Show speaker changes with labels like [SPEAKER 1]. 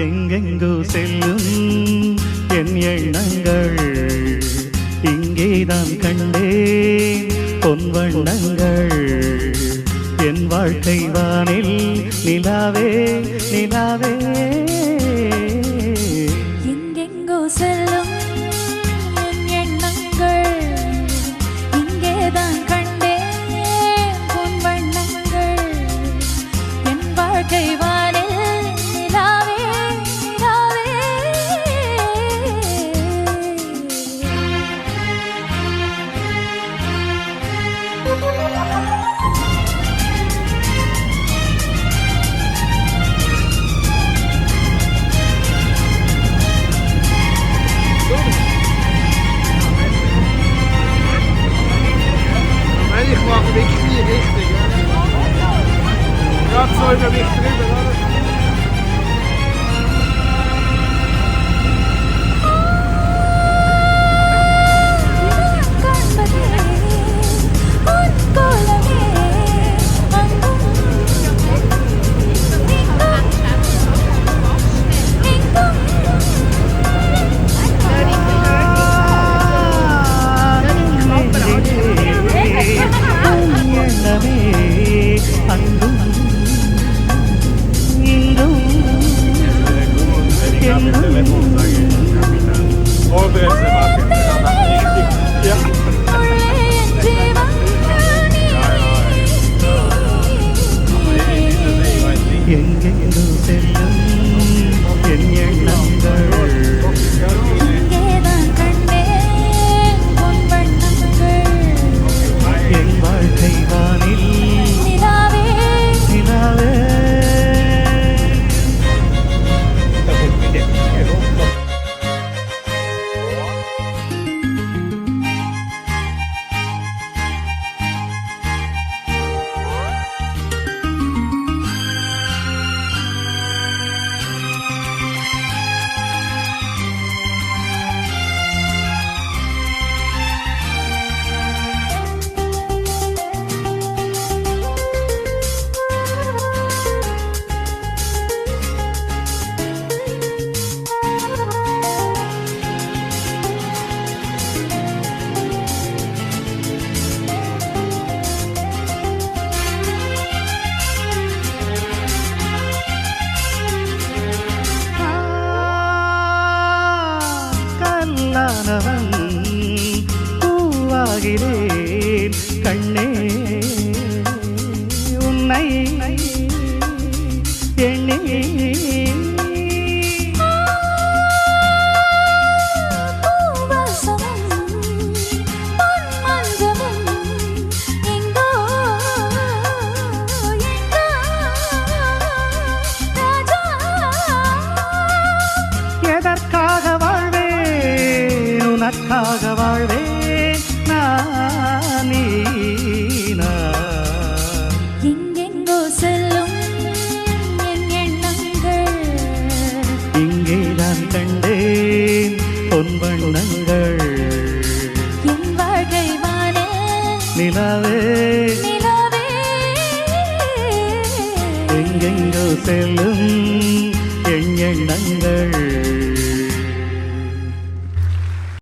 [SPEAKER 1] எங்கெங்கோ செல்லும் என் எண்ணங்கள் இங்கேதான் கண்டேன் பொன் வண்ணங்கள் என் வாழ்க்கை வானில் நிலாவே நிலாவே
[SPEAKER 2] எங்கெங்கோ செல்லும் என் எண்ணங்கள் இங்கேதான் கண்டேன் பொன் வண்ணங்கள் என் வாழ்க்கை வானில் நிலாவே நிலாவே
[SPEAKER 3] Ich mache wirklich nie richtig. Gerade so über mich drüber, oder?
[SPEAKER 1] எங்கெங்கோ செல்லும் என் எண்ணங்கள்
[SPEAKER 2] இங்கேதான் கண்டேன் பொன் வண்ணங்கள்
[SPEAKER 1] என் வாழ்க்கை வானில்
[SPEAKER 2] நிலாவே
[SPEAKER 1] நிலாவே கல்லானவன் பூவாகிறேன் கண்ணே உன்னை எண்ணி எதற்காக வாழ்வேன் உனக்காக வாழ்வேன் நான்
[SPEAKER 2] எங்கெங்கோ செல்லும் என் எண்ணங்கள்
[SPEAKER 1] இங்கேதான் கண்டேன் பொன் வண்ணங்கள்
[SPEAKER 2] என் வாழ்க்கை வானில்
[SPEAKER 1] நிலாவே
[SPEAKER 2] நிலாவே
[SPEAKER 1] எங்கெங்கோ செல்லும் என் எண்ணங்கள்